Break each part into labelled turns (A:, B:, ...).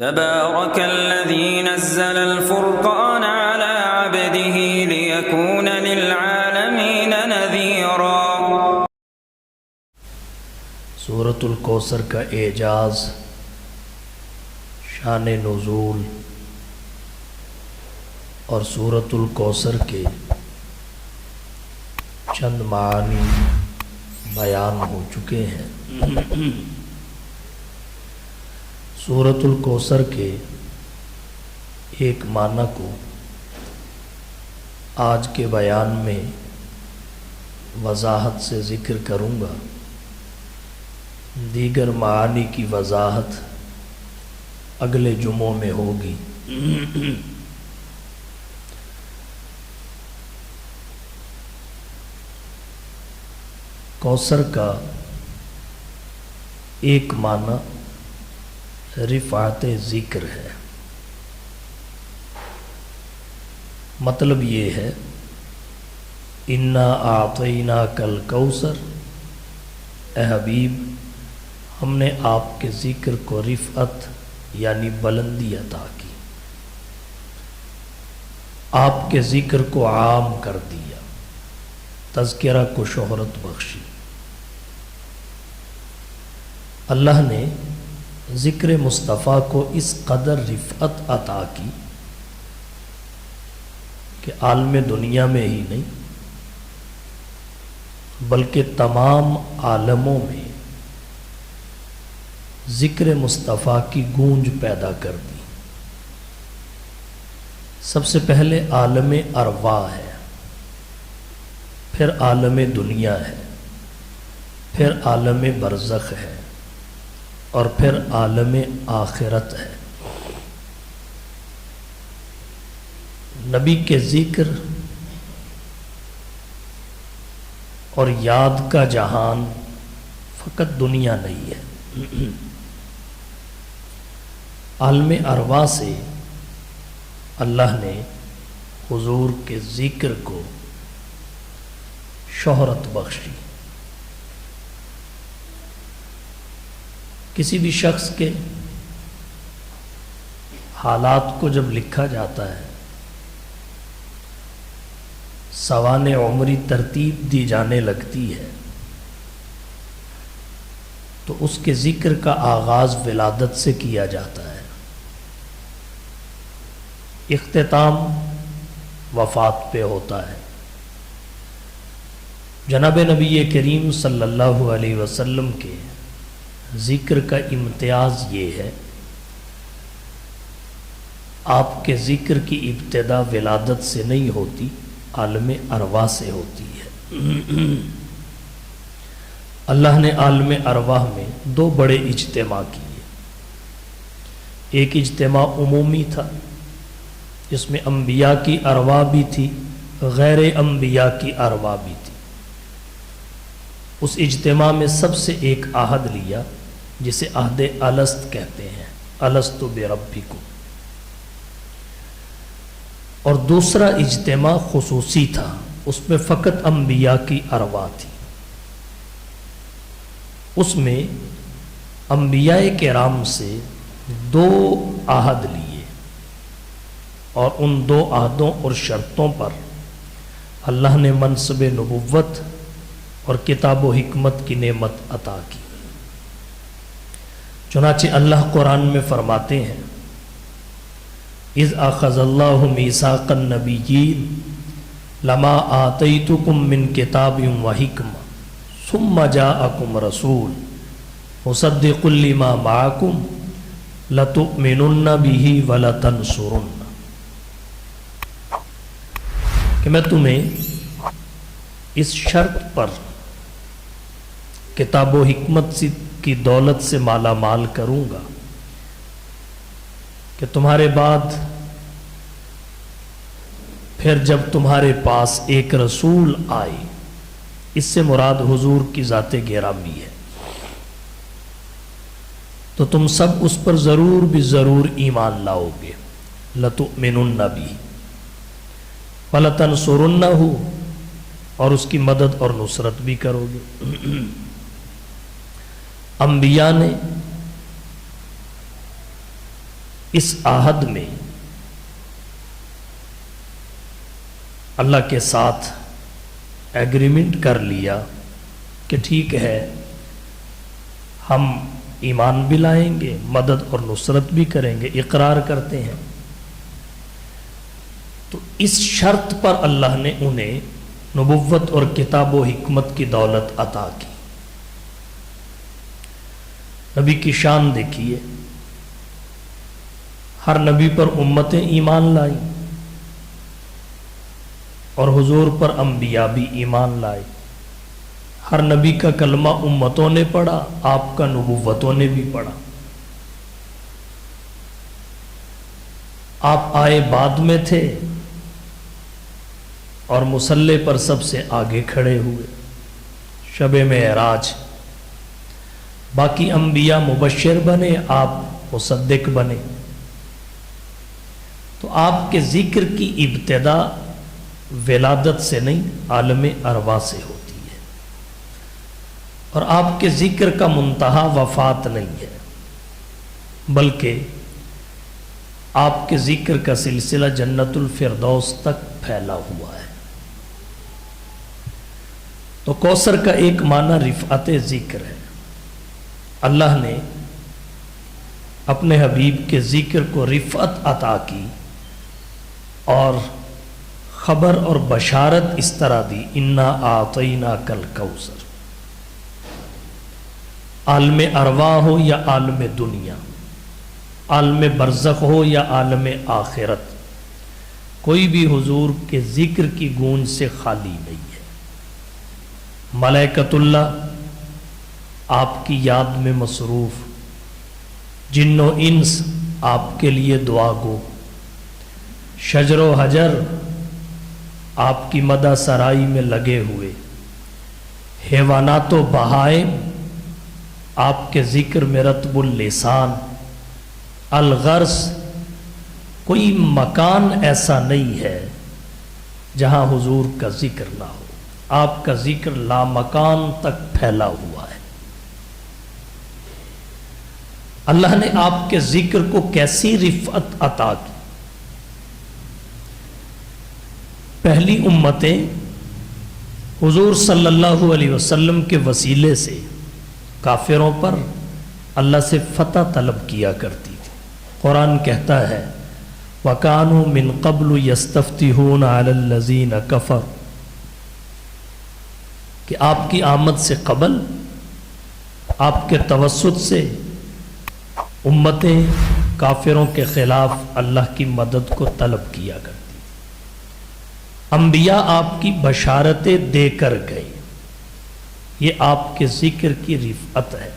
A: تبارك الذي نزل الفرقان على عبده ليكون للعالمين نذيرا۔
B: سورۃ الکوثر کا اعجاز، شان نزول اور سورۃ الکوثر کے چند معانی بیان ہو چکے ہیں۔ سورۃ الکوثر کے ایک معنی کو آج کے بیان میں وضاحت سے ذکر کروں گا، دیگر معانی کی وضاحت اگلے جمعوں میں ہوگی۔ کوثر کا ایک معنی رفعت ذکر ہے، مطلب یہ ہے انا اعطیناک الکوثر، اے حبیب ہم نے آپ کے ذکر کو رفعت یعنی بلندی عطا کی، آپ کے ذکر کو عام کر دیا، تذکرہ کو شہرت بخشی۔ اللہ نے ذکر مصطفیٰ کو اس قدر رفعت عطا کی کہ عالم دنیا میں ہی نہیں بلکہ تمام عالموں میں ذکر مصطفیٰ کی گونج پیدا کر دی۔ سب سے پہلے عالم ارواح ہے، پھر عالم دنیا ہے، پھر عالم برزخ ہے اور پھر عالم آخرت ہے۔ نبی کے ذکر اور یاد کا جہان فقط دنیا نہیں ہے، عالم ارواح سے اللہ نے حضور کے ذکر کو شہرت بخشی۔ کسی بھی شخص کے حالات کو جب لکھا جاتا ہے، سوانح عمری ترتیب دی جانے لگتی ہے، تو اس کے ذکر کا آغاز ولادت سے کیا جاتا ہے، اختتام وفات پہ ہوتا ہے۔ جناب نبی کریم صلی اللہ علیہ وسلم کے ذکر کا امتیاز یہ ہے، آپ کے ذکر کی ابتدا ولادت سے نہیں ہوتی، عالم ارواح سے ہوتی ہے۔ اللہ نے عالم ارواح میں دو بڑے اجتماع کیے۔ ایک اجتماع عمومی تھا جس میں انبیاء کی ارواح بھی تھی، غیر انبیاء کی ارواح بھی تھی۔ اس اجتماع میں سب سے ایک عہد لیا جسے عہد الست کہتے ہیں، الست بربکم، اور دوسرا اجتماع خصوصی تھا، اس میں فقط انبیاء کی ارواح تھی۔ اس میں انبیاء کرام سے دو عہد لیے، اور ان دو عہدوں اور شرطوں پر اللہ نے منصب نبوت اور کتاب و حکمت کی نعمت عطا کی۔ چنانچہ اللہ قرآن میں فرماتے ہیں اذ اخذ اللہ میثاق النبیین لما آتیتکم من کتاب و حکمہ ثم جاءکم رسول مصدق لما معکم لتؤمنن بہ ولتنصرن، کہ میں تمہیں اس شرط پر کتاب و حکمت کی دولت سے مالا مال کروں گا کہ تمہارے بعد پھر جب تمہارے پاس ایک رسول آئے، اس سے مراد حضور کی ذات گرامی ہے، تو تم سب اس پر ضرور بھی ضرور ایمان لاؤ گے، لتؤمنن بہ ولتنصرنہ، اور اس کی مدد اور نصرت بھی کرو گے۔ انبیاء نے اس عہد میں اللہ کے ساتھ ایگریمنٹ کر لیا کہ ٹھیک ہے ہم ایمان بھی لائیں گے، مدد اور نصرت بھی کریں گے، اقرار کرتے ہیں، تو اس شرط پر اللہ نے انہیں نبوت اور کتاب و حکمت کی دولت عطا کی۔ نبی کی شان دیکھیے، ہر نبی پر امتیں ایمان لائیں اور حضور پر انبیاء بھی ایمان لائے۔ ہر نبی کا کلمہ امتوں نے پڑھا، آپ کا نبوتوں نے بھی پڑھا۔ آپ آئے بعد میں تھے اور مصلی پر سب سے آگے کھڑے ہوئے شب معراج۔ باقی انبیاء مبشر بنے، آپ مصدق بنے۔ تو آپ کے ذکر کی ابتدا ولادت سے نہیں، عالم ارواح سے ہوتی ہے، اور آپ کے ذکر کا منتہا وفات نہیں ہے، بلکہ آپ کے ذکر کا سلسلہ جنت الفردوس تک پھیلا ہوا ہے۔ تو کوثر کا ایک معنی رفعت ذکر ہے۔ اللہ نے اپنے حبیب کے ذکر کو رفعت عطا کی اور خبر اور بشارت اس طرح دی، انا اعطیناک الکوثر۔ عالم ارواح ہو یا عالم دنیا، عالم برزخ ہو یا عالم آخرت، کوئی بھی حضور کے ذکر کی گونج سے خالی نہیں ہے۔ ملائکۃ اللہ آپ کی یاد میں مصروف، جن و انس آپ کے لیے دعا گو، شجر و حجر آپ کی مدح سرائی میں لگے ہوئے، حیوانات و بہائم آپ کے ذکر میں رطب اللسان، الغرس، کوئی مکان ایسا نہیں ہے جہاں حضور کا ذکر نہ ہو۔ آپ کا ذکر لامکان تک پھیلا ہوا ہے۔ اللہ نے آپ کے ذکر کو کیسی رفعت عطا کی؟ پہلی امتیں حضور صلی اللہ علیہ وسلم کے وسیلے سے کافروں پر اللہ سے فتح طلب کیا کرتی تھی۔ قرآن کہتا ہے وَكَانُوا مِن قَبْلُ يَسْتَفْتِحُونَ عَلَى الَّذِينَ كَفَرُوا، کہ آپ کی آمد سے قبل آپ کے توسط سے امتیں کافروں کے خلاف اللہ کی مدد کو طلب کیا کرتی۔ انبیاء آپ کی بشارتیں دے کر گئے، یہ آپ کے ذکر کی رفعت ہے۔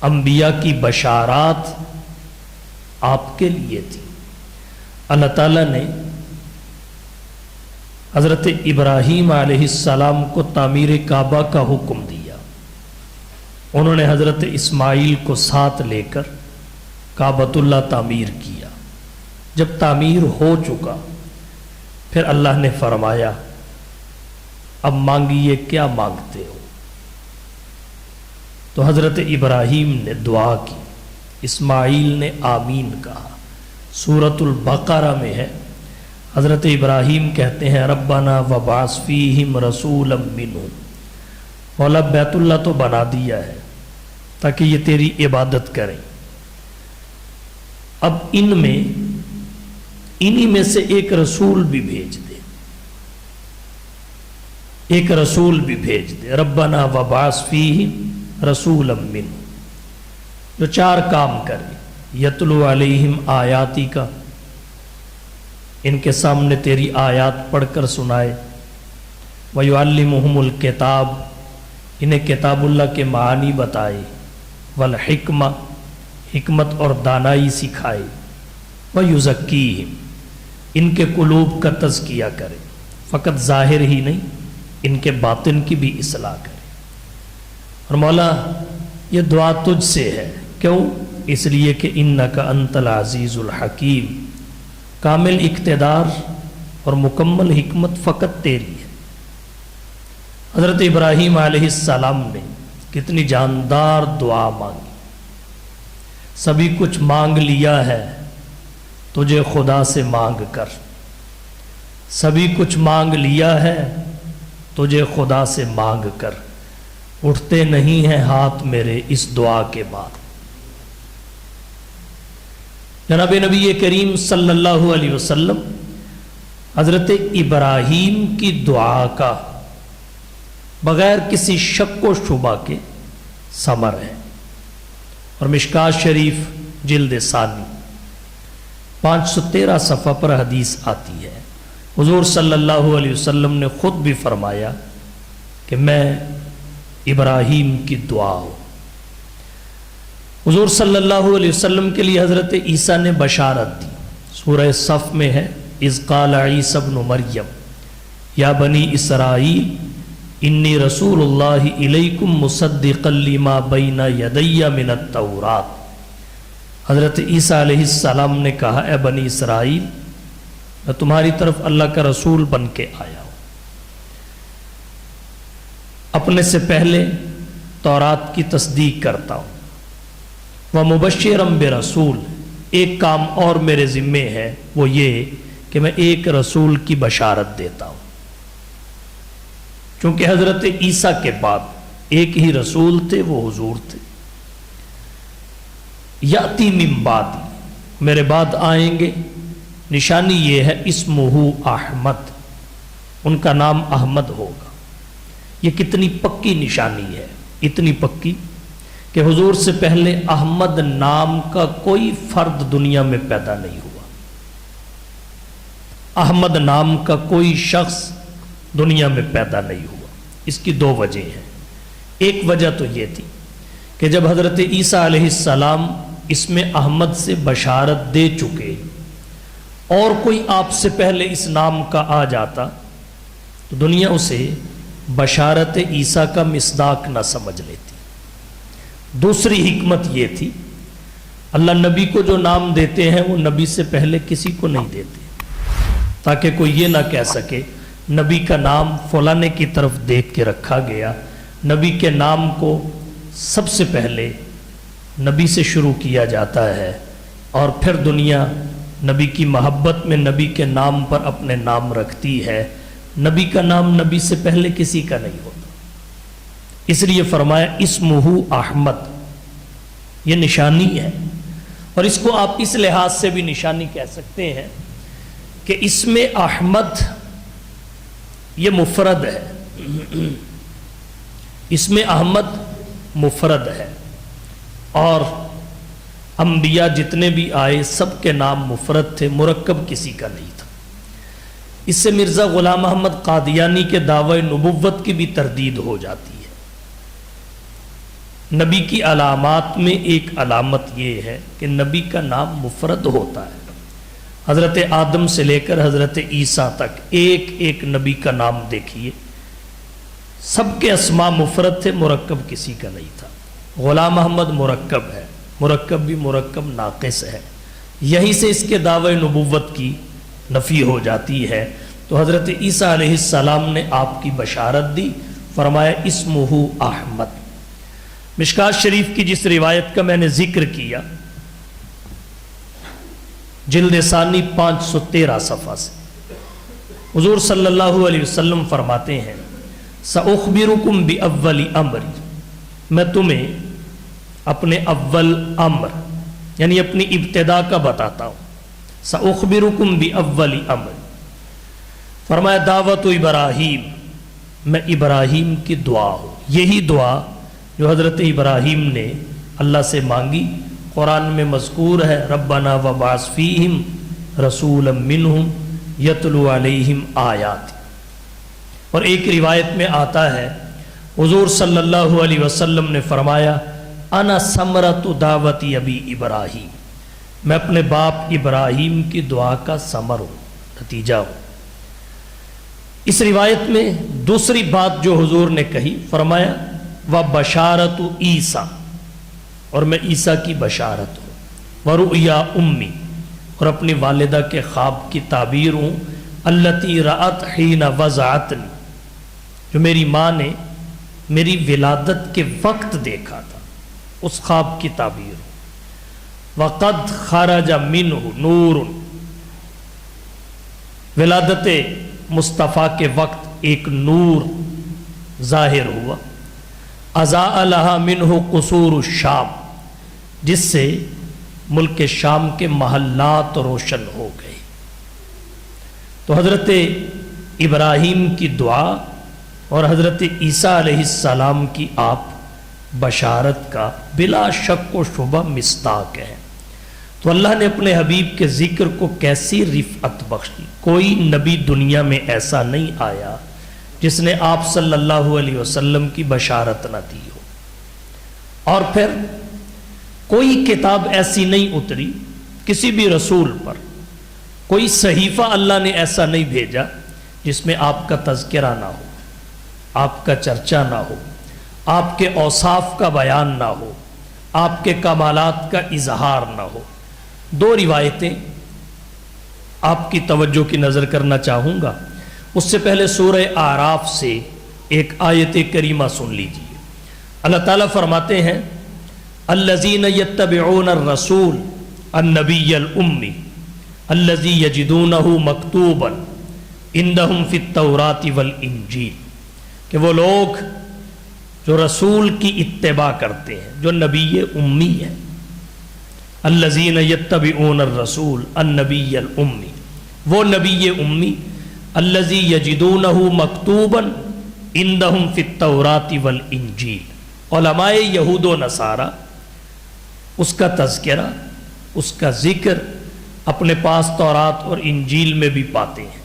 B: انبیاء کی بشارات آپ کے لیے تھی۔ اللہ تعالیٰ نے حضرت ابراہیم علیہ السلام کو تعمیر کعبہ کا حکم دیا، انہوں نے حضرت اسماعیل کو ساتھ لے کر کعبۃ اللہ تعمیر کیا۔ جب تعمیر ہو چکا پھر اللہ نے فرمایا اب مانگیے کیا مانگتے ہو؟ تو حضرت ابراہیم نے دعا کی، اسماعیل نے آمین کہا۔ سورۃ البقرہ میں ہے، حضرت ابراہیم کہتے ہیں ربنا وبعث فیہم رسولا منہم، مولا بیت اللہ تو بنا دیا ہے تاکہ یہ تیری عبادت کریں، اب انہی میں سے ایک رسول بھی بھیج دے، ایک رسول بھی بھیج دے۔ ربنا وبعث فیہم رسولا منہم، جو چار کام کرے، یتلو علیہم آیاتی کا، ان کے سامنے تیری آیات پڑھ کر سنائے، وَيُعَلِّمُهُمُ الْكِتَابَ، انہیں کتاب اللہ کے معانی بتائے، وَالْحِکْمَةَ، حکمت اور دانائی سکھائے، وَيُزَكِّيهِمْ، ان کے قلوب کا تزکیہ کرے، فقط ظاہر ہی نہیں ان کے باطن کی بھی اصلاح کرے۔ اور مولا یہ دعا تجھ سے ہے، کیوں؟ اس لیے کہ اِنَّكَ أَنْتَ الْعَزِيزُ الْحَكِيمُ، کامل اقتدار اور مکمل حکمت فقط تیری ہے۔ حضرت ابراہیم علیہ السلام نے کتنی جاندار دعا مانگی، سبھی کچھ مانگ لیا ہے تجھے خدا سے مانگ کر، سبھی کچھ مانگ لیا ہے تجھے خدا سے مانگ کر، اٹھتے نہیں ہیں ہاتھ میرے اس دعا کے بعد۔ جناب نبی کریم صلی اللہ علیہ وسلم حضرت ابراہیم کی دعا کا بغیر کسی شک و شبہ کے ثمر ہے، اور مشکات شریف جلد ثانی 513 صفحہ پر حدیث آتی ہے، حضور صلی اللہ علیہ وسلم نے خود بھی فرمایا کہ میں ابراہیم کی دعا ہوں۔ حضور صلی اللہ علیہ وسلم کے لیے حضرت عیسیٰ نے بشارت دی، سورہ صف میں ہے، اذ قال عیسیٰ ابن مریم یا بنی اسرائیل انی رسول اللہ الیکم مصدقا لما بین یدی من التوراۃ۔ حضرت عیسیٰ علیہ السلام نے کہا، اے بنی اسرائیل، میں تمہاری طرف اللہ کا رسول بن کے آیا ہوں، اپنے سے پہلے تورات کی تصدیق کرتا ہوں، وَمُبَشِّرًا بِرَسُول، ایک کام اور میرے ذمے ہے، وہ یہ کہ میں ایک رسول کی بشارت دیتا ہوں۔ چونکہ حضرت عیسیٰ کے بعد ایک ہی رسول تھے، وہ حضور تھے۔ یاتی من بعدی، میرے بعد آئیں گے، نشانی یہ ہے اسمہ احمد، ان کا نام احمد ہوگا۔ یہ کتنی پکی نشانی ہے، اتنی پکی کہ حضور سے پہلے احمد نام کا کوئی فرد دنیا میں پیدا نہیں ہوا، احمد نام کا کوئی شخص دنیا میں پیدا نہیں ہوا۔ اس کی دو وجہ ہیں۔ ایک وجہ تو یہ تھی کہ جب حضرت عیسیٰ علیہ السلام اس میں احمد سے بشارت دے چکے، اور کوئی آپ سے پہلے اس نام کا آ جاتا تو دنیا اسے بشارت عیسیٰ کا مصداق نہ سمجھ لیتی۔ دوسری حکمت یہ تھی، اللہ نبی کو جو نام دیتے ہیں وہ نبی سے پہلے کسی کو نہیں دیتے، تاکہ کوئی یہ نہ کہہ سکے نبی کا نام فلانے کی طرف دیکھ کے رکھا گیا۔ نبی کے نام کو سب سے پہلے نبی سے شروع کیا جاتا ہے، اور پھر دنیا نبی کی محبت میں نبی کے نام پر اپنے نام رکھتی ہے۔ نبی کا نام نبی سے پہلے کسی کا نہیں ہوتا، اس لیے فرمایا اسمہ احمد، یہ نشانی ہے۔ اور اس کو آپ اس لحاظ سے بھی نشانی کہہ سکتے ہیں کہ اسم احمد یہ مفرد ہے، اسم احمد مفرد ہے، اور انبیاء جتنے بھی آئے سب کے نام مفرد تھے، مرکب کسی کا نہیں تھا۔ اس سے مرزا غلام احمد قادیانی کے دعوی نبوت کی بھی تردید ہو جاتی ہے۔ نبی کی علامات میں ایک علامت یہ ہے کہ نبی کا نام مفرد ہوتا ہے۔ حضرت آدم سے لے کر حضرت عیسیٰ تک ایک ایک نبی کا نام دیکھیے، سب کے اسماء مفرد تھے، مرکب کسی کا نہیں تھا۔ غلام احمد مرکب ہے، مرکب بھی مرکب ناقص ہے، یہیں سے اس کے دعوی نبوت کی نفی ہو جاتی ہے۔ تو حضرت عیسیٰ علیہ السلام نے آپ کی بشارت دی، فرمایا اسمہ احمد۔ مشکات شریف کی جس روایت کا میں نے ذکر کیا، جلد ثانی 513 صفحہ سے، حضور صلی اللہ علیہ وسلم فرماتے ہیں سأخبرکم بأول امر، میں تمہیں اپنے اول امر یعنی اپنی ابتدا کا بتاتا ہوں۔ سأخبرکم بأول امر، فرمایا دعوت ابراہیم، میں ابراہیم کی دعا ہوں۔ یہی دعا جو حضرت ابراہیم نے اللہ سے مانگی، قرآن میں مذکور ہے، ربنا وبعث فیہم رسولا منہم یتلو علیہم آیات۔ اور ایک روایت میں آتا ہے حضور صلی اللہ علیہ وسلم نے فرمایا انا ثمرۃ دعوت ابی ابراہیم، میں اپنے باپ ابراہیم کی دعا کا ثمر ہوں، نتیجہ ہوں۔ اس روایت میں دوسری بات جو حضور نے کہی، فرمایا وبشارۃ عیسیٰ، اور میں عیسیٰ کی بشارت ہوں، ورؤیا امی، اور اپنی والدہ کے خواب کی تعبیر ہوں، التی رأت حین وضعتنی، جو میری ماں نے میری ولادت کے وقت دیکھا تھا، اس خواب کی تعبیر ہوں۔ وقد خرج منہ نور، ولادت مصطفیٰ کے وقت ایک نور ظاہر ہوا، اضاء لہا منہ قصور الشام، جس سے ملک شام کے محلات روشن ہو گئے۔ تو حضرت ابراہیم کی دعا اور حضرت عیسیٰ علیہ السلام کی آپ بشارت کا بلا شک و شبہ مصداق ہے۔ تو اللہ نے اپنے حبیب کے ذکر کو کیسی رفعت بخشی۔ کوئی نبی دنیا میں ایسا نہیں آیا جس نے آپ صلی اللہ علیہ وسلم کی بشارت نہ دی ہو، اور پھر کوئی کتاب ایسی نہیں اتری کسی بھی رسول پر، کوئی صحیفہ اللہ نے ایسا نہیں بھیجا جس میں آپ کا تذکرہ نہ ہو، آپ کا چرچا نہ ہو، آپ کے اوصاف کا بیان نہ ہو، آپ کے کمالات کا اظہار نہ ہو۔ دو روایتیں آپ کی توجہ کی نظر کرنا چاہوں گا، اس سے پہلے سورہ اعراف سے ایک آیت کریمہ سن لیجیے۔ اللہ تعالیٰ فرماتے ہیں الذین یتبعون الرسول النبی الامی الذی یجدونہ مکتوبا عندہم فی التوراۃ والانجیل، کہ وہ لوگ جو رسول کی اتباع کرتے ہیں، جو نبی امی ہے۔ الذین یتبعون الرسول النبی الامی، وہ نبی امی الذی یجدونہ مکتوبا عندہم فی التوراۃ والانجیل۔ علماء یہود و نصارہ اس کا تذکرہ، اس کا ذکر اپنے پاس تورات اور انجیل میں بھی پاتے ہیں۔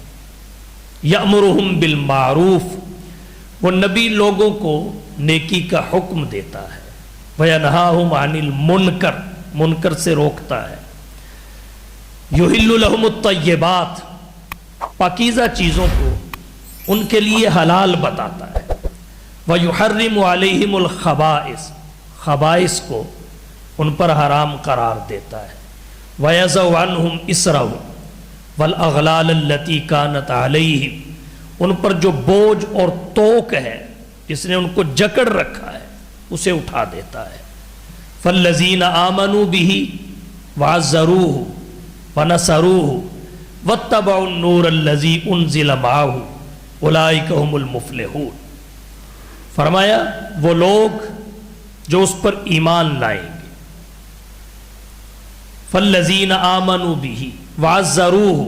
B: یأمرہم بالمعروف، وہ نبی لوگوں کو نیکی کا حکم دیتا ہے، وینہاہم عن المنکر، منکر سے روکتا ہے، یحل لہم الطیبات، پاکیزہ چیزوں کو ان کے لیے حلال بتاتا ہے، ویحرم علیہم الخبائث، خبائث کو ان پر حرام قرار دیتا ہے، ویضع عنہم اسرہم والاغلال التی کانت علیہم، ان پر جو بوجھ اور توق ہے جس نے ان کو جکڑ رکھا ہے اسے اٹھا دیتا ہے۔ فالذین آمنوا بہ وعزروہ ونصروہ واتبعوا النور الذی انزل معہ اولئک هم المفلحون۔ فرمایا وہ لوگ جو اس پر ایمان لائیں گے، فالذین آمنوا بہ وعزروہ،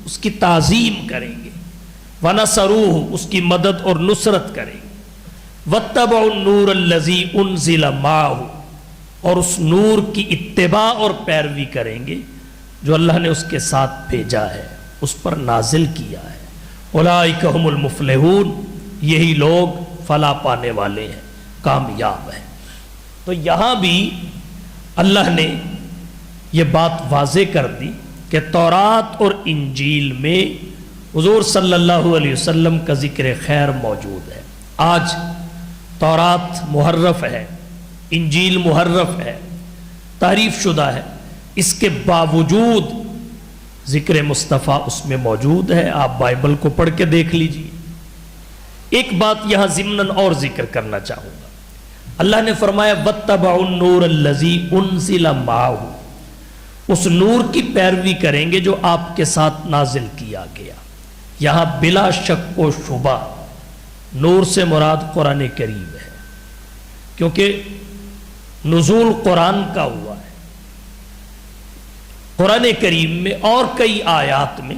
B: اس کی تعظیم کریں گے، ونصروہ، اس کی مدد اور نصرت کریں گے، واتبعوا النور الذی انزل معہ، اور اس نور کی اتباع اور پیروی کریں گے جو اللہ نے اس کے ساتھ بھیجا ہے، اس پر نازل کیا ہے۔ اولئک هم المفلحون، یہی لوگ فلاح پانے والے ہیں، کامیاب ہیں۔ تو یہاں بھی اللہ نے یہ بات واضح کر دی کہ تورات اور انجیل میں حضور صلی اللہ علیہ وسلم کا ذکر خیر موجود ہے۔ آج تورات محرف ہے، انجیل محرف ہے، تحریف شدہ ہے، اس کے باوجود ذکر مصطفیٰ اس میں موجود ہے۔ آپ بائبل کو پڑھ کے دیکھ لیجیے۔ ایک بات یہاں ضمناً اور ذکر کرنا چاہوں گا، اللہ نے فرمایا واتبعوا النور الذی انزل معہ، اس نور کی پیروی کریں گے جو آپ کے ساتھ نازل کیا گیا۔ یہاں بلا شک و شبہ نور سے مراد قرآن کریم ہے، کیونکہ نزول قرآن کا ہوا ہے۔ قرآن کریم میں اور کئی آیات میں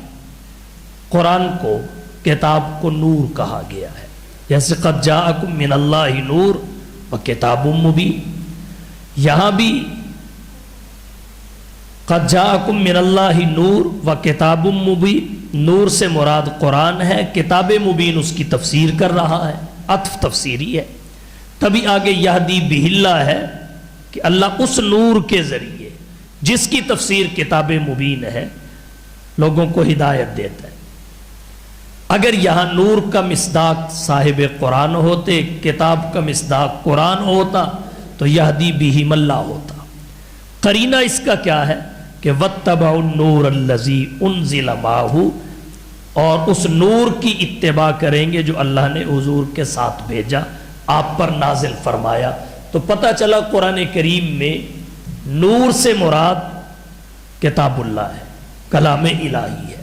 B: قرآن کو، کتاب کو نور کہا گیا ہے، جیسے قد جاءکم من اللہ نور وکتاب مبین۔ یہاں بھی قد جاءکم من اللہ نور وکتاب مبین، نور سے مراد قرآن ہے، کتاب مبین اس کی تفسیر کر رہا ہے، عطف تفسیری ہے۔ تبھی آگے یہدی بہ اللہ ہے کہ اللہ اس نور کے ذریعے جس کی تفسیر کتاب مبین ہے لوگوں کو ہدایت دیتا ہے۔ اگر یہاں نور کا مصداق صاحب قرآن ہوتے، کتاب کا مصداق قرآن ہوتا تو یہدی بہم اللہ ہوتا۔ قرینہ اس کا کیا ہے کہ واتبعوا النور الذی انزل معہ، اور اس نور کی اتباع کریں گے جو اللہ نے حضور کے ساتھ بھیجا، آپ پر نازل فرمایا۔ تو پتہ چلا قرآن کریم میں نور سے مراد کتاب اللہ ہے، کلام الہی ہے۔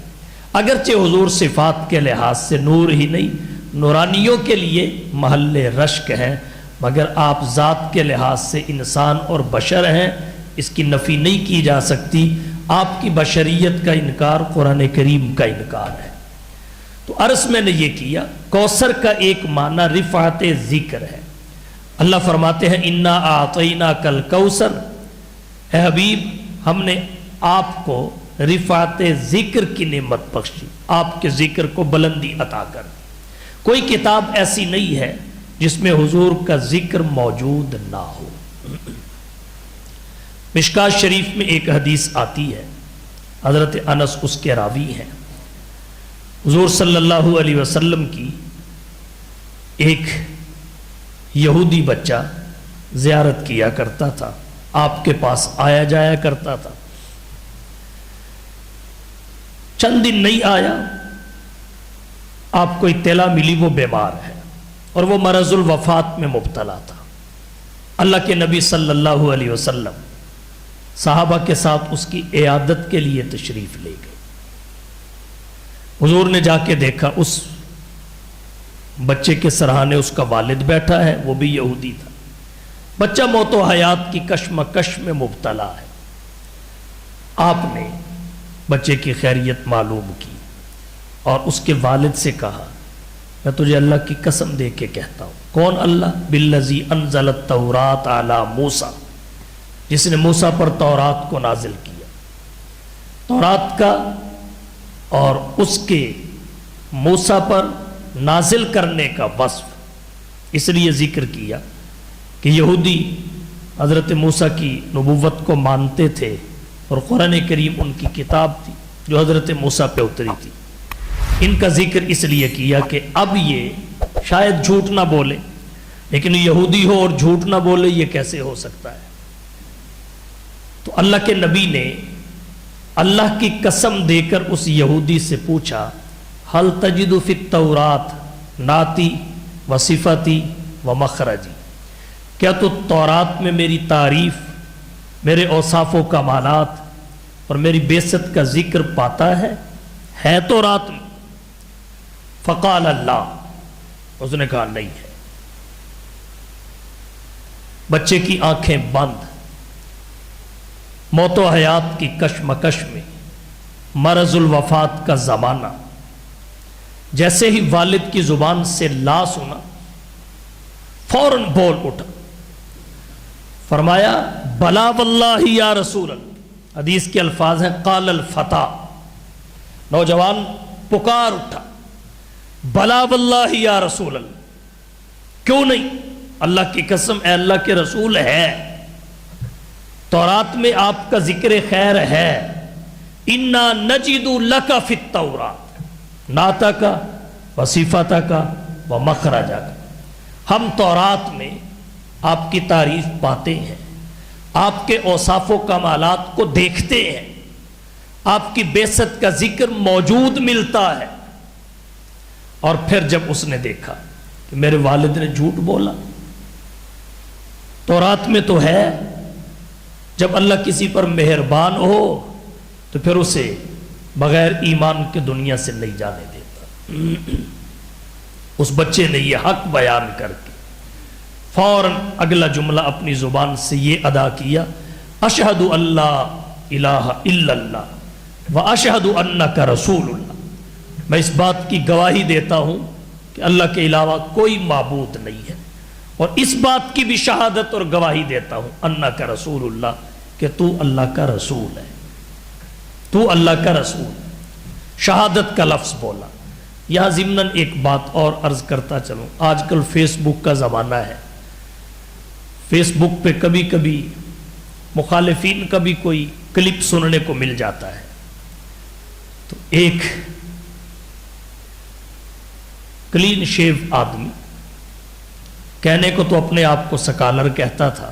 B: اگرچہ حضور صفات کے لحاظ سے نور ہی نہیں، نورانیوں کے لیے محل رشک ہے، مگر آپ ذات کے لحاظ سے انسان اور بشر ہیں، اس کی نفی نہیں کی جا سکتی۔ آپ کی بشریت کا انکار قرآن کریم کا انکار ہے۔ تو عرض میں نے یہ کیا، کوثر کا ایک معنی رفعت ذکر ہے۔ اللہ فرماتے ہیں انا اعطیناک الکوثر، اے حبیب ہم نے آپ کو رفعت ذکر کی نعمت بخشی، آپ کے ذکر کو بلندی عطا کر دی۔ کوئی کتاب ایسی نہیں ہے جس میں حضور کا ذکر موجود نہ ہو۔ مشکات شریف میں ایک حدیث آتی ہے، حضرت انس اس کے راوی ہیں۔ حضور صلی اللہ علیہ وسلم کی ایک یہودی بچہ زیارت کیا کرتا تھا، آپ کے پاس آیا جایا کرتا تھا۔ چند دن نہیں آیا، آپ کو اطلاع ملی وہ بیمار ہے اور وہ مرض الوفات میں مبتلا تھا۔ اللہ کے نبی صلی اللہ علیہ وسلم صحابہ کے ساتھ اس کی عیادت کے لیے تشریف لے گئے۔ حضور نے جا کے دیکھا اس بچے کے سرہانے اس کا والد بیٹھا ہے، وہ بھی یہودی تھا۔ بچہ موت و حیات کی کشمکش میں مبتلا ہے۔ آپ نے بچے کی خیریت معلوم کی اور اس کے والد سے کہا، میں تجھے اللہ کی قسم دے کے کہتا ہوں۔ کون اللہ؟ بالذی انزل التوراۃ علی موسیٰ، جس نے موسیٰ پر تورات کو نازل کیا۔ تورات کا اور اس کے موسیٰ پر نازل کرنے کا وصف اس لیے ذکر کیا کہ یہودی حضرت موسیٰ کی نبوت کو مانتے تھے اور قرآن کریم ان کی کتاب تھی جو حضرت موسیٰ پہ اتری تھی۔ ان کا ذکر اس لیے کیا کہ اب یہ شاید جھوٹ نہ بولے، لیکن یہودی ہو اور جھوٹ نہ بولے یہ کیسے ہو سکتا ہے؟ تو اللہ کے نبی نے اللہ کی قسم دے کر اس یہودی سے پوچھا، حل تجد فی التورات ناتی و صفتی و مخرجی، کیا تو تورات میں میری تعریف، میرے اوصاف و کمالات اور میری بعثت کا ذکر پاتا ہے تورات میں؟ فقال اللہ، اس نے کہا نہیں ہے۔ بچے کی آنکھیں بند، موت و حیات کی کشمکش میں، مرض الوفات کا زمانہ، جیسے ہی والد کی زبان سے لا سنا فوراً بول اٹھا، فرمایا بلا واللہ یا رسول اللہ۔ حدیث کے الفاظ ہیں قال الفتى، نوجوان پکار اٹھا، بلا واللہ یا رسول اللہ، کیوں نہیں؟ اللہ کی قسم اے اللہ کے رسول ہے، تورات میں آپ کا ذکر خیر ہے۔ انا نجد لک فی التوراۃ نعتک و صفتک و مخرجک، ہم تورات میں آپ کی تعریف پاتے ہیں، آپ کے اوصاف و کمالات کو دیکھتے ہیں، آپ کی بعثت کا ذکر موجود ملتا ہے۔ اور پھر جب اس نے دیکھا کہ میرے والد نے جھوٹ بولا، تورات میں تو ہے جب اللہ کسی پر مہربان ہو تو پھر اسے بغیر ایمان کے دنیا سے نہیں جانے دیتا۔ اس بچے نے یہ حق بیان کر کے فوراً اگلا جملہ اپنی زبان سے یہ ادا کیا، اشہد اللہ الہ الا اللہ و اشہد انک رسول اللہ، میں اس بات کی گواہی دیتا ہوں کہ اللہ کے علاوہ کوئی معبود نہیں ہے، اور اس بات کی بھی شہادت اور گواہی دیتا ہوں انک رسول اللہ، کہ تو اللہ کا رسول ہے، تو اللہ کا رسول۔ شہادت کا لفظ بولا۔ یہاں ضمناً ایک بات اور عرض کرتا چلوں، آج کل فیس بک کا زمانہ ہے، فیس بک پہ کبھی کبھی مخالفین کا بھی کوئی کلپ سننے کو مل جاتا ہے۔ تو ایک کلین شیو آدمی، کہنے کو تو اپنے آپ کو سکالر کہتا تھا،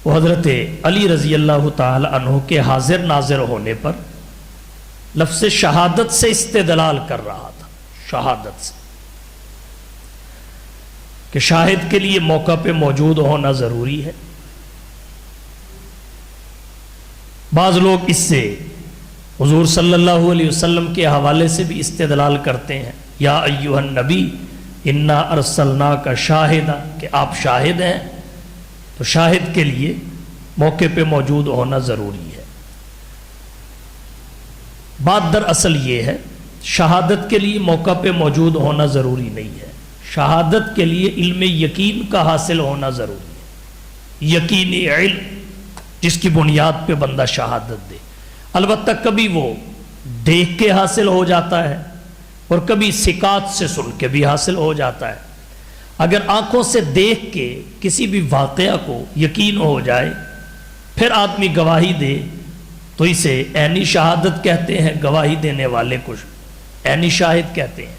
B: وہ حضرت علی رضی اللہ تعالی عنہ کے حاضر ناظر ہونے پر لفظ شہادت سے استدلال کر رہا تھا، شہادت سے کہ شاہد کے لیے موقع پہ موجود ہونا ضروری ہے۔ بعض لوگ اس سے حضور صلی اللہ علیہ وسلم کے حوالے سے بھی استدلال کرتے ہیں، یا ایھا النبی انا ارسلناک شاہدا، کہ آپ شاہد ہیں، تو شاہد کے لیے موقع پہ موجود ہونا ضروری ہے۔ بات دراصل یہ ہے، شہادت کے لیے موقع پہ موجود ہونا ضروری نہیں ہے، شہادت کے لیے علم یقین کا حاصل ہونا ضروری ہے، یقینی علم جس کی بنیاد پہ بندہ شہادت دے۔ البتہ کبھی وہ دیکھ کے حاصل ہو جاتا ہے اور کبھی ثقات سے سن کے بھی حاصل ہو جاتا ہے۔ اگر آنکھوں سے دیکھ کے کسی بھی واقعہ کو یقین ہو جائے پھر آدمی گواہی دے تو اسے عینی شہادت کہتے ہیں، گواہی دینے والے کو عینی شاہد کہتے ہیں۔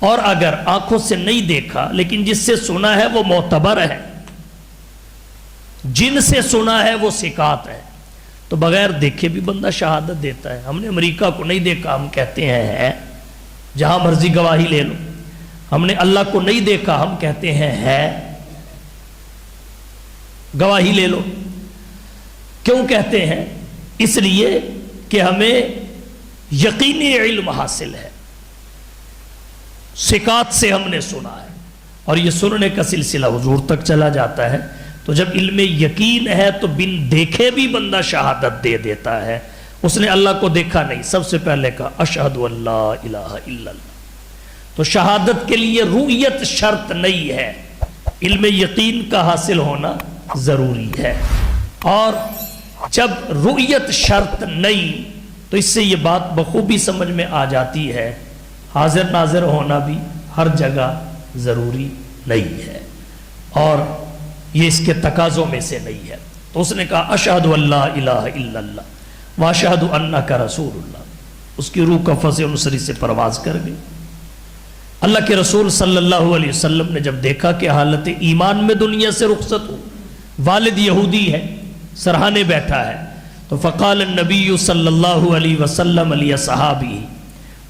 B: اور اگر آنکھوں سے نہیں دیکھا لیکن جس سے سنا ہے وہ معتبر ہے، جن سے سنا ہے وہ ثقات ہے، تو بغیر دیکھے بھی بندہ شہادت دیتا ہے۔ ہم نے امریکہ کو نہیں دیکھا، ہم کہتے ہیں ہے، جہاں مرضی گواہی لے لو۔ ہم نے اللہ کو نہیں دیکھا، ہم کہتے ہیں ہے، گواہی لے لو۔ کیوں کہتے ہیں؟ اس لیے کہ ہمیں یقینی علم حاصل ہے، ثقات سے ہم نے سنا ہے، اور یہ سننے کا سلسلہ حضور تک چلا جاتا ہے۔ تو جب علم یقین ہے تو بن دیکھے بھی بندہ شہادت دے دیتا ہے۔ اس نے اللہ کو دیکھا نہیں، سب سے پہلے کہا اشہد ان لا الہ الا اللہ۔ تو شہادت کے لیے رؤیت شرط نہیں ہے، علم یقین کا حاصل ہونا ضروری ہے۔ اور جب رؤیت شرط نہیں تو اس سے یہ بات بخوبی سمجھ میں آ جاتی ہے، حاضر ناظر ہونا بھی ہر جگہ ضروری نہیں ہے، اور یہ اس کے تقاضوں میں سے نہیں ہے۔ تو اس نے کہا اشہد ان لا الہ الا اللہ واشہد انک رسول اللہ۔ اس کی روح کفس نصری سے پرواز کر گئی۔ اللہ کے رسول صلی اللہ علیہ وسلم نے جب دیکھا کہ حالت ایمان میں دنیا سے رخصت ہو، والد یہودی ہے، سرہانے بیٹھا ہے، تو فقال النبی صلی اللہ علیہ وسلم علی صحابی،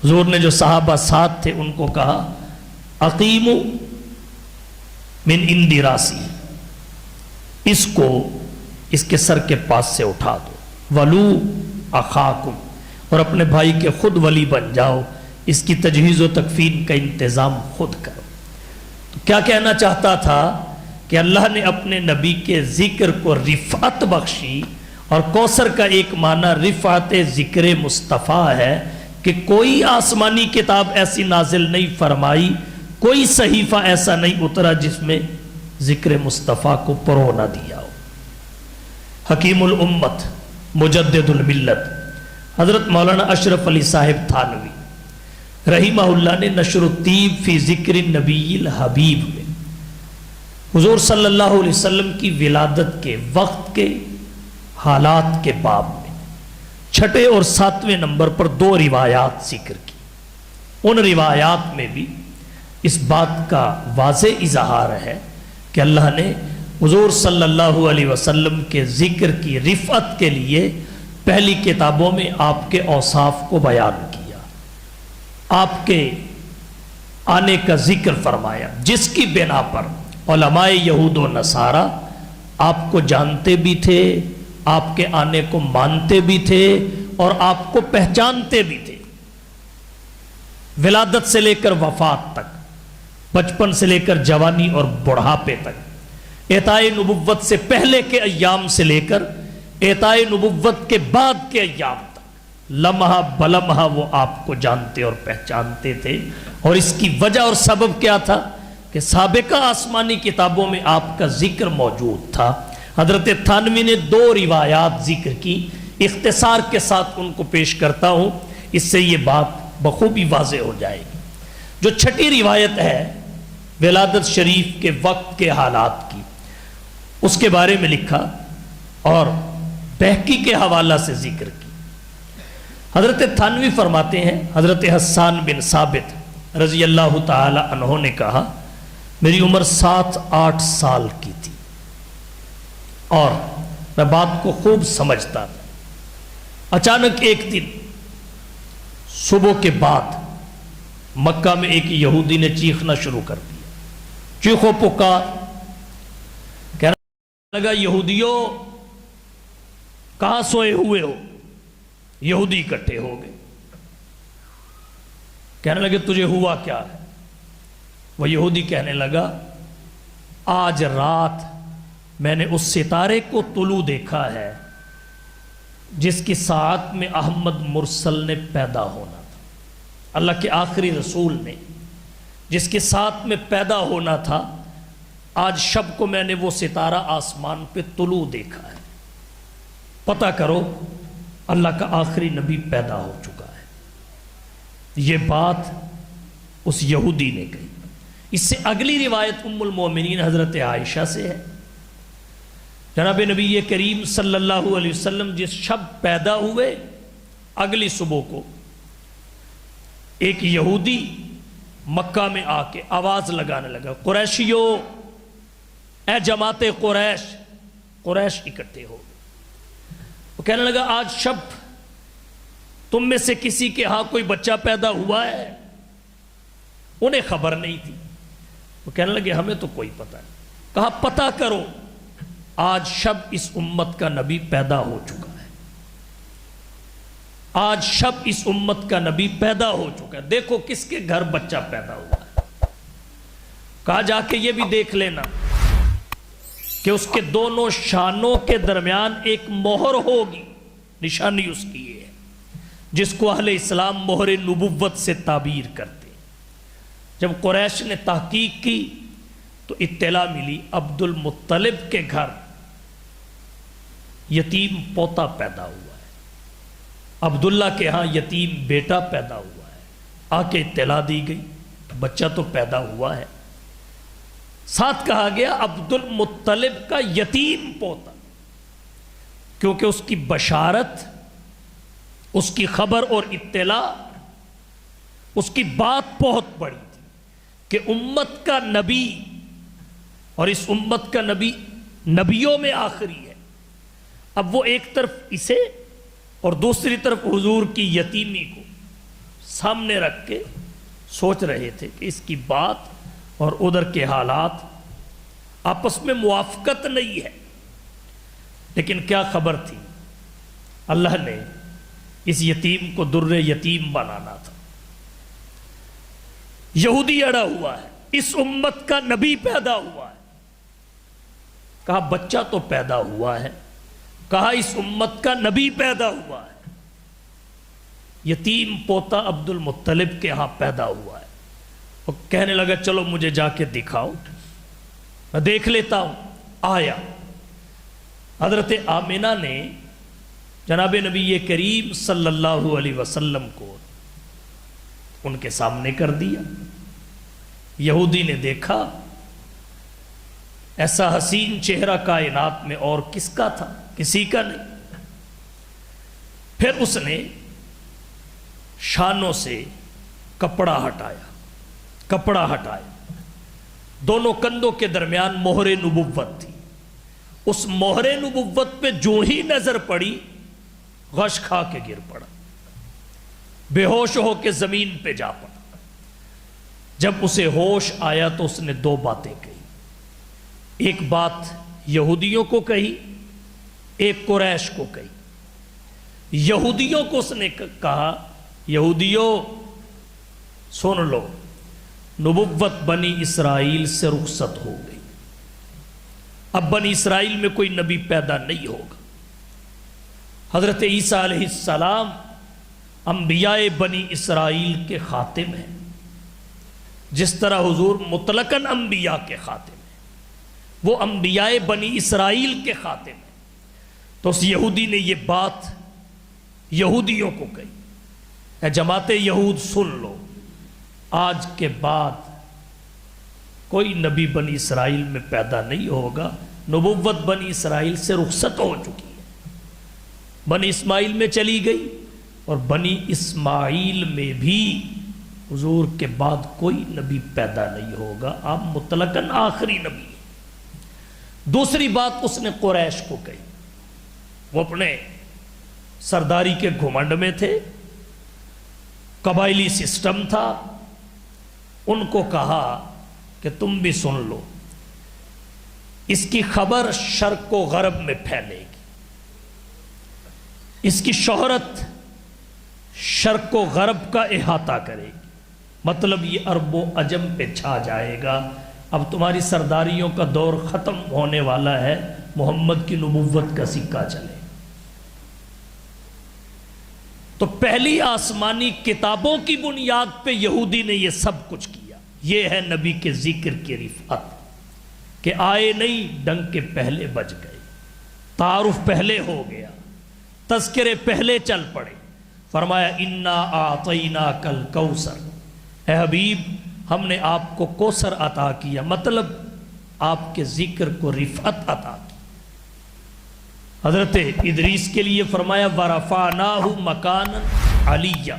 B: حضور نے جو صحابہ ساتھ تھے ان کو کہا اقیموا من عند راسی، اس کو اس کے سر کے پاس سے اٹھا دو، ولو اخاکم، اور اپنے بھائی کے خود ولی بن جاؤ، اس کی تجہیز و تکفین کا انتظام خود کرو۔ تو کیا کہنا چاہتا تھا کہ اللہ نے اپنے نبی کے ذکر کو رفعت بخشی، اور کوثر کا ایک معنی رفعت ذکر مصطفیٰ ہے کہ کوئی آسمانی کتاب ایسی نازل نہیں فرمائی، کوئی صحیفہ ایسا نہیں اترا جس میں ذکر مصطفیٰ کو پرو نہ دیا ہو۔ حکیم الامت مجدد الملت حضرت مولانا اشرف علی صاحب تھانوی رحمہ اللہ نے نشر الطیب فی ذکر النبی الحبیب میں حضور صلی اللہ علیہ وسلم کی ولادت کے وقت کے حالات کے باب میں 6 اور 7 نمبر پر 2 روایات ذکر کی۔ ان روایات میں بھی اس بات کا واضح اظہار ہے کہ اللہ نے حضور صلی اللہ علیہ وسلم کے ذکر کی رفعت کے لیے پہلی کتابوں میں آپ کے اوصاف کو بیان کیا، آپ کے آنے کا ذکر فرمایا، جس کی بنا پر علماء یہود و نصارہ آپ کو جانتے بھی تھے، آپ کے آنے کو مانتے بھی تھے اور آپ کو پہچانتے بھی تھے۔ ولادت سے لے کر وفات تک، بچپن سے لے کر جوانی اور بڑھاپے تک، اعطاء نبوت سے پہلے کے ایام سے لے کر اعطاء نبوت کے بعد کے ایام تک، لمحہ بلمحہ وہ آپ کو جانتے اور پہچانتے تھے۔ اور اس کی وجہ اور سبب کیا تھا کہ سابقہ آسمانی کتابوں میں آپ کا ذکر موجود تھا۔ حضرت تھانوی نے 2 روایات ذکر کی، اختصار کے ساتھ ان کو پیش کرتا ہوں، اس سے یہ بات بخوبی واضح ہو جائے گی۔ جو 6 روایت ہے ولادت شریف کے وقت کے حالات کی، اس کے بارے میں لکھا اور بہقی کے حوالہ سے ذکر کی۔ حضرت تھانوی فرماتے ہیں حضرت حسان بن ثابت رضی اللہ تعالی عنہ نے کہا میری عمر 7-8 سال کی تھی اور میں بات کو خوب سمجھتا تھا۔ اچانک ایک دن صبح کے بعد مکہ میں ایک یہودی نے چیخنا شروع کر دیا، چیخو پکار، کہنے لگا یہودیوں کہاں سوئے ہوئے ہو؟ یہودی اکٹھے ہو گئے، کہنے لگے تجھے ہوا کیا ہے؟ وہ یہودی کہنے لگا آج رات میں نے اس ستارے کو طلوع دیکھا ہے جس کی ساعت میں احمد مرسل نے پیدا ہونا تھا، اللہ کے آخری رسول نے جس کے ساتھ میں پیدا ہونا تھا، آج شب کو میں نے وہ ستارہ آسمان پہ طلوع دیکھا ہے، پتہ کرو اللہ کا آخری نبی پیدا ہو چکا ہے۔ یہ بات اس یہودی نے کہی۔ اس سے اگلی روایت ام المومنین حضرت عائشہ سے ہے، جناب نبی کریم صلی اللہ علیہ وسلم جس شب پیدا ہوئے، اگلی صبح کو ایک یہودی مکہ میں آ کے آواز لگانے لگا، قریشیو، اے جماعت قریش، قریش اکٹھے ہو گئے۔ وہ کہنے لگا آج شب تم میں سے کسی کے ہاں کوئی بچہ پیدا ہوا ہے؟ انہیں خبر نہیں تھی۔ وہ کہنے لگے ہمیں تو کوئی پتہ نہیں۔ کہا پتہ کرو، آج شب اس امت کا نبی پیدا ہو چکا ہے، آج شب اس امت کا نبی پیدا ہو چکا ہے، دیکھو کس کے گھر بچہ پیدا ہوا ہے۔ کہا جا کے یہ بھی دیکھ لینا کہ اس کے دونوں شانوں کے درمیان ایک مہر ہوگی، نشانی اس کی یہ ہے جس کو اہل اسلام مہر نبوت سے تعبیر کرتے۔ جب قریش نے تحقیق کی تو اطلاع ملی عبد المطلب کے گھر یتیم پوتا پیدا ہوا ہے، عبداللہ کے ہاں یتیم بیٹا پیدا ہوا ہے۔ آ کے اطلاع دی گئی بچہ تو پیدا ہوا ہے، ساتھ کہا گیا عبد المطلب کا یتیم پوتا، کیونکہ اس کی بشارت، اس کی خبر اور اطلاع، اس کی بات بہت بڑی تھی کہ امت کا نبی، اور اس امت کا نبی نبیوں میں آخری ہے۔ اب وہ ایک طرف اسے اور دوسری طرف حضور کی یتیمی کو سامنے رکھ کے سوچ رہے تھے کہ اس کی بات اور ادھر کے حالات آپس میں موافقت نہیں ہے، لیکن کیا خبر تھی، اللہ نے اس یتیم کو در یتیم بنانا تھا۔ یہودی اڑا ہوا ہے، اس امت کا نبی پیدا ہوا ہے۔ کہا بچہ تو پیدا ہوا ہے، کہا اس امت کا نبی پیدا ہوا ہے، یتیم پوتا عبد المطلب کے ہاں پیدا ہوا ہے۔ وہ کہنے لگا چلو مجھے جا کے دکھاؤ، میں دیکھ لیتا ہوں۔ آیا، حضرت آمنہ نے جناب نبی کریم صلی اللہ علیہ وسلم کو ان کے سامنے کر دیا۔ یہودی نے دیکھا ایسا حسین چہرہ کائنات میں اور کس کا تھا؟ کسی کا نہیں۔ پھر اس نے شانوں سے کپڑا ہٹایا، دونوں کندھوں کے درمیان مہر نبوت تھی۔ اس مہر نبوت پہ جو ہی نظر پڑی غش کھا کے گر پڑا، بے ہوش ہو کے زمین پہ جا پڑا۔ جب اسے ہوش آیا تو اس نے دو باتیں کہی، ایک بات یہودیوں کو کہی، ایک قریش کو کہی۔ یہودیوں کو اس نے کہا یہودیوں سن لو، نبوت بنی اسرائیل سے رخصت ہو گئی، اب بنی اسرائیل میں کوئی نبی پیدا نہیں ہوگا۔ حضرت عیسیٰ علیہ السلام انبیاء بنی اسرائیل کے خاتم ہیں، جس طرح حضور مطلقاً انبیاء کے خاتم ہیں، وہ انبیاء بنی اسرائیل کے خاتم ہیں۔ تو اس یہودی نے یہ بات یہودیوں کو کہی، اے جماعت یہود سن لو، آج کے بعد کوئی نبی بنی اسرائیل میں پیدا نہیں ہوگا، نبوت بنی اسرائیل سے رخصت ہو چکی ہے، بنی اسماعیل میں چلی گئی، اور بنی اسماعیل میں بھی حضور کے بعد کوئی نبی پیدا نہیں ہوگا، آپ مطلقاً آخری نبی ہیں۔ دوسری بات اس نے قریش کو کہی، وہ اپنے سرداری کے گھمنڈ میں تھے، قبائلی سسٹم تھا، ان کو کہا کہ تم بھی سن لو، اس کی خبر شرق و غرب میں پھیلے گی، اس کی شہرت شرق و غرب کا احاطہ کرے گی، مطلب یہ عرب و عجم پہ چھا جائے گا۔ اب تمہاری سرداریوں کا دور ختم ہونے والا ہے، محمد کی نبوت کا سکہ چلے۔ تو پہلی آسمانی کتابوں کی بنیاد پہ یہودی نے یہ سب کچھ کیا۔ یہ ہے نبی کے ذکر کی رفعت کہ آئے نہیں، ڈنگ کے پہلے بج گئے، تعارف پہلے ہو گیا، تذکرے پہلے چل پڑے۔ فرمایا انا اعطیناک الکوثر، اے حبیب ہم نے آپ کو کوثر عطا کیا، مطلب آپ کے ذکر کو رفعت عطا کی۔ حضرت ادریس کے لیے فرمایا ورفعناہ مکانا علیہ،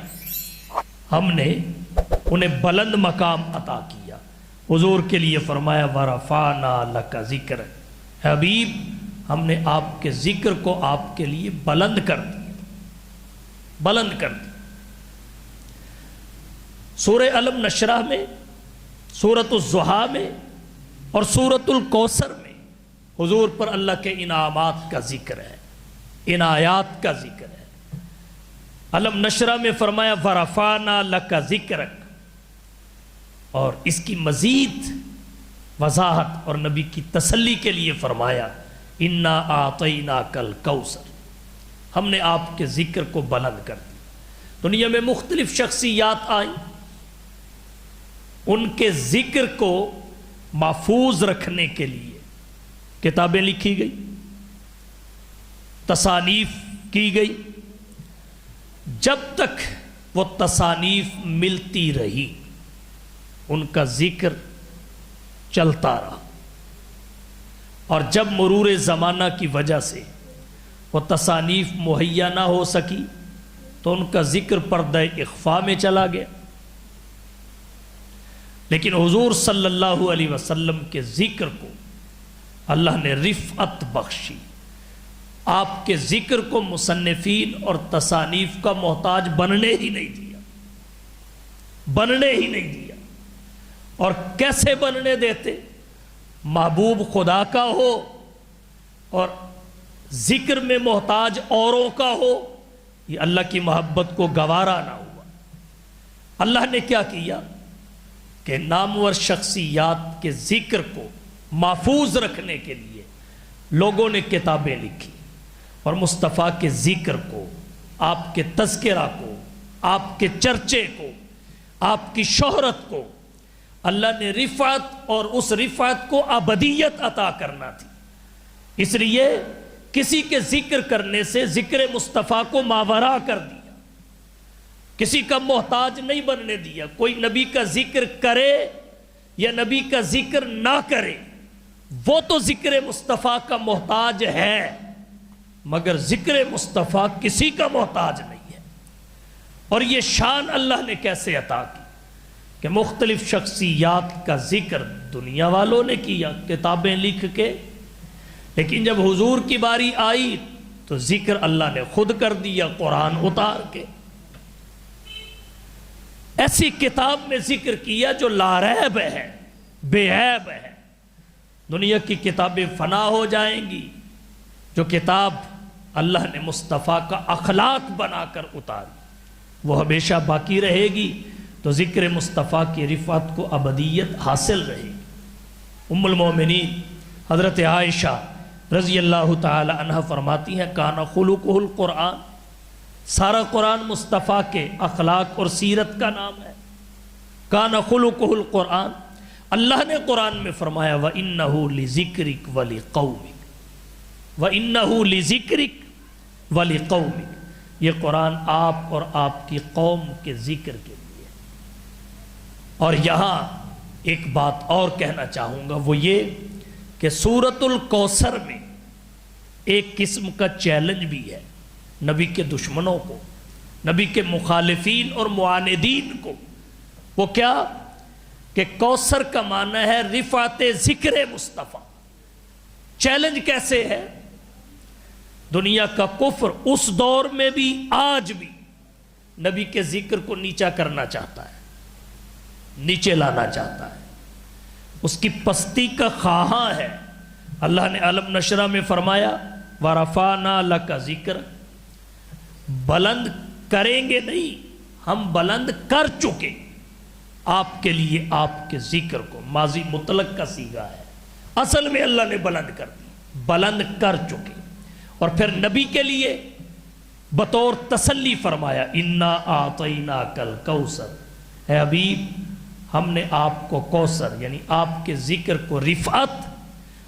B: ہم نے انہیں بلند مقام عطا کیا۔ حضور کے لیے فرمایا ورفعنا لک ذکرک، اے حبیب ہم نے آپ کے ذکر کو آپ کے لیے بلند کر دیا، بلند کر دیا۔ سورہ علم نشرہ میں، سورۃ الضحیٰ میں اور سورۃ الکوثر میں حضور پر اللہ کے انعامات کا ذکر ہے، عنایات کا ذکر ہے۔ علم نشرہ میں فرمایا ورفعنا لک ذکرک، اور اس کی مزید وضاحت اور نبی کی تسلی کے لیے فرمایا انا اعطیناک الکوثر، ہم نے آپ کے ذکر کو بلند کر دیا۔ دنیا میں مختلف شخصیات آئیں، ان کے ذکر کو محفوظ رکھنے کے لیے کتابیں لکھی گئی، تصانیف کی گئی، جب تک وہ تصانیف ملتی رہی ان کا ذکر چلتا رہا، اور جب مرور زمانہ کی وجہ سے وہ تصانیف مہیا نہ ہو سکی تو ان کا ذکر پردہ اخفاء میں چلا گیا۔ لیکن حضور صلی اللہ علیہ وسلم کے ذکر کو اللہ نے رفعت بخشی، آپ کے ذکر کو مصنفین اور تصانیف کا محتاج بننے ہی نہیں دیا، بننے ہی نہیں دیا۔ اور کیسے بننے دیتے؟ محبوب خدا کا ہو اور ذکر میں محتاج اوروں کا ہو، یہ اللہ کی محبت کو گوارا نہ ہوا۔ اللہ نے کیا کیا کہ نامور شخصیات کے ذکر کو محفوظ رکھنے کے لیے لوگوں نے کتابیں لکھی، اور مصطفیٰ کے ذکر کو، آپ کے تذکرہ کو، آپ کے چرچے کو، آپ کی شہرت کو اللہ نے رفعت، اور اس رفعت کو ابدیت عطا کرنا تھی۔ اس لیے کسی کے ذکر کرنے سے ذکر مصطفیٰ کو ماورا کر دیا، کسی کا محتاج نہیں بننے دیا۔ کوئی نبی کا ذکر کرے یا نبی کا ذکر نہ کرے، وہ تو ذکر مصطفیٰ کا محتاج ہے، مگر ذکر مصطفیٰ کسی کا محتاج نہیں ہے۔ اور یہ شان اللہ نے کیسے عطا کی کہ مختلف شخصیات کا ذکر دنیا والوں نے کیا کتابیں لکھ کے، لیکن جب حضور کی باری آئی تو ذکر اللہ نے خود کر دیا قرآن اتار کے۔ ایسی کتاب میں ذکر کیا جو لاریب ہے، بے عیب ہے۔ دنیا کی کتابیں فنا ہو جائیں گی، جو کتاب اللہ نے مصطفیٰ کا اخلاق بنا کر اتاری وہ ہمیشہ باقی رہے گی، تو ذکر مصطفیٰ کی رفعت کو ابدیت حاصل رہے گی۔ ام المومنین حضرت عائشہ رضی اللہ تعالی عنہ فرماتی ہیں کان خلقہ القرآن، سارا قرآن مصطفیٰ کے اخلاق اور سیرت کا نام ہے۔ کان خلقہ القرآن، اللہ نے قرآن میں فرمایا وَإِنَّهُ لِذِكْرِكَ وَلِقَوْمِكَ، وَإِنَّهُ لِذِكْرِكَ وَلِقَوْمِكَ، یہ قرآن آپ اور آپ کی قوم کے ذکر کے لیے۔ اور یہاں ایک بات اور کہنا چاہوں گا، وہ یہ کہ سورۃ الکوثر میں ایک قسم کا چیلنج بھی ہے نبی کے دشمنوں کو، نبی کے مخالفین اور معاندین کو۔ وہ کیا کہ کوثر کا معنی ہے رفعت ذکر مصطفیٰ۔ چیلنج کیسے ہے؟ دنیا کا کفر اس دور میں بھی آج بھی نبی کے ذکر کو نیچا کرنا چاہتا ہے، نیچے لانا چاہتا ہے، اس کی پستی کا خواہاں ہے۔ اللہ نے علم نشرہ میں فرمایا وَرَفَعْنَا لَكَ ذِكْرَكَ، بلند کریں گے نہیں، ہم بلند کر چکے آپ کے لیے آپ کے ذکر کو۔ ماضی مطلق کا صیغہ ہے، اصل میں اللہ نے بلند کر دی، بلند کر چکے۔ اور پھر نبی کے لیے بطور تسلی فرمایا انا اعطیناک الکوثر، اے حبیب ہم نے آپ کو کوثر یعنی آپ کے ذکر کو رفعت،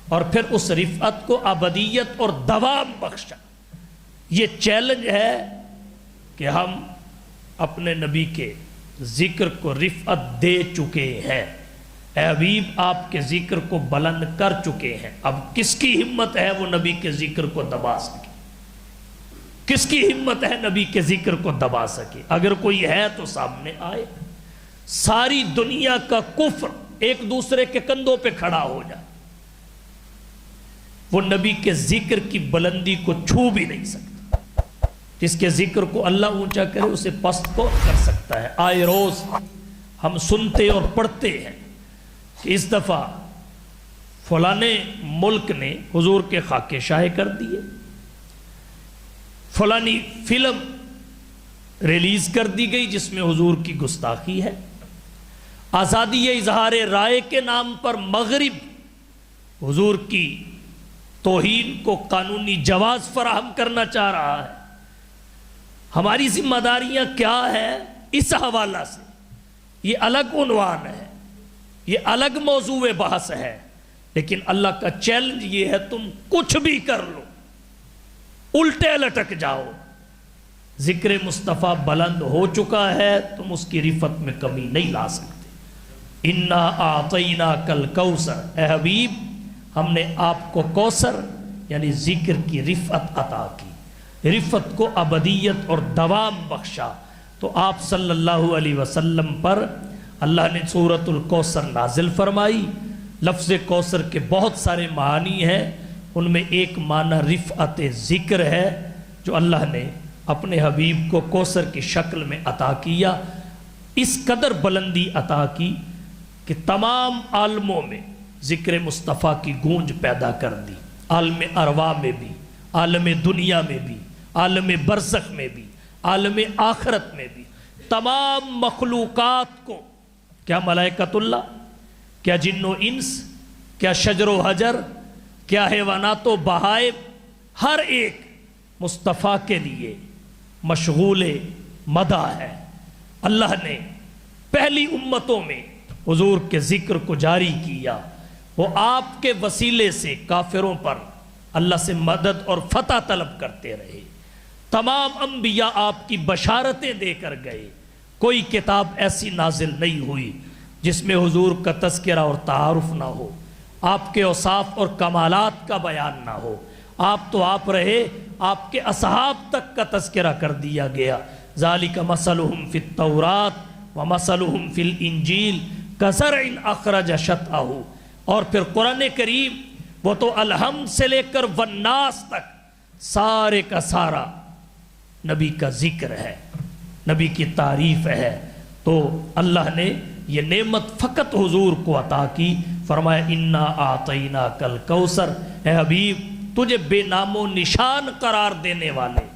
B: اور پھر اس رفعت کو ابدیت اور دوام بخشا۔ یہ چیلنج ہے کہ ہم اپنے نبی کے ذکر کو رفعت دے چکے ہیں، اے حبیب آپ کے ذکر کو بلند کر چکے ہیں۔ اب کس کی ہمت ہے وہ نبی کے ذکر کو دبا سکے؟ کس کی ہمت ہے نبی کے ذکر کو دبا سکے؟ اگر کوئی ہے تو سامنے آئے۔ ساری دنیا کا کفر ایک دوسرے کے کندھوں پہ کھڑا ہو جائے، وہ نبی کے ذکر کی بلندی کو چھو بھی نہیں سکتا۔ جس کے ذکر کو اللہ اونچا کرے اسے پست کو کر سکتا ہے۔ آئے روز ہم سنتے اور پڑھتے ہیں کہ اس دفعہ فلانے ملک نے حضور کے خاکے شائع کر دیے، فلانی فلم ریلیز کر دی گئی جس میں حضور کی گستاخی ہے، آزادی اظہار رائے کے نام پر مغرب حضور کی توہین کو قانونی جواز فراہم کرنا چاہ رہا ہے۔ ہماری ذمہ داریاں کیا ہے اس حوالہ سے؟ یہ الگ عنوان ہے، یہ الگ موضوع بحث ہے، لیکن اللہ کا چیلنج یہ ہے تم کچھ بھی کر لو، الٹے لٹک جاؤ، ذکر مصطفیٰ بلند ہو چکا ہے، تم اس کی رفعت میں کمی نہیں لا سکتے۔ انا اعطیناک الکوثر، اے حبیب ہم نے آپ کو کوثر یعنی ذکر کی رفعت عطا کی، رفعت کو ابدیت اور دوام بخشا۔ تو آپ صلی اللہ علیہ وسلم پر اللہ نے سورۃ الکوثر نازل فرمائی۔ لفظ کوثر کے بہت سارے معانی ہیں، ان میں ایک معنی رفعت ذکر ہے جو اللہ نے اپنے حبیب کو کوثر کی شکل میں عطا کیا۔ اس قدر بلندی عطا کی کہ تمام عالموں میں ذکر مصطفیٰ کی گونج پیدا کر دی، عالم ارواح میں بھی، عالم دنیا میں بھی، عالم برزخ میں بھی، عالم آخرت میں بھی، تمام مخلوقات کو، کیا ملائکۃ اللہ، کیا جن و انس، کیا شجر و حجر، کیا حیوانات و بہائم، ہر ایک مصطفیٰ کے لیے مشغول مدح ہے۔ اللہ نے پہلی امتوں میں حضور کے ذکر کو جاری کیا، وہ آپ کے وسیلے سے کافروں پر اللہ سے مدد اور فتح طلب کرتے رہے۔ تمام انبیاء آپ کی بشارتیں دے کر گئے، کوئی کتاب ایسی نازل نہیں ہوئی جس میں حضور کا تذکرہ اور تعارف نہ ہو، آپ کے اوصاف اور کمالات کا بیان نہ ہو۔ آپ تو آپ رہے، آپ کے اصحاب تک کا تذکرہ کر دیا گیا۔ ذالک مثلہم فی التوراۃ ومثلہم فی الانجیل کزرع اخرج شطأہ۔ اور پھر قرآن کریم وہ تو الحمد سے لے کر والناس تک سارے کا سارا نبی کا ذکر ہے، نبی کی تعریف ہے۔ تو اللہ نے یہ نعمت فقط حضور کو عطا کی، فرمایا انا اعطیناک الکوثر، اے حبیب تجھے بے نام و نشان قرار دینے والے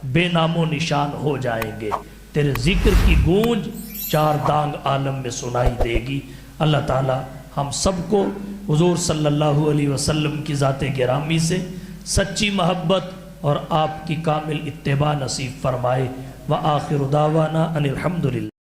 B: بے نام و نشان ہو جائیں گے، تیرے ذکر کی گونج چار دانگ عالم میں سنائی دے گی۔ اللہ تعالی ہم سب کو حضور صلی اللہ علیہ وسلم کی ذات گرامی سے سچی محبت اور آپ کی کامل اتباع نصیب فرمائے۔ وآخر دعوانا ان الحمدللہ۔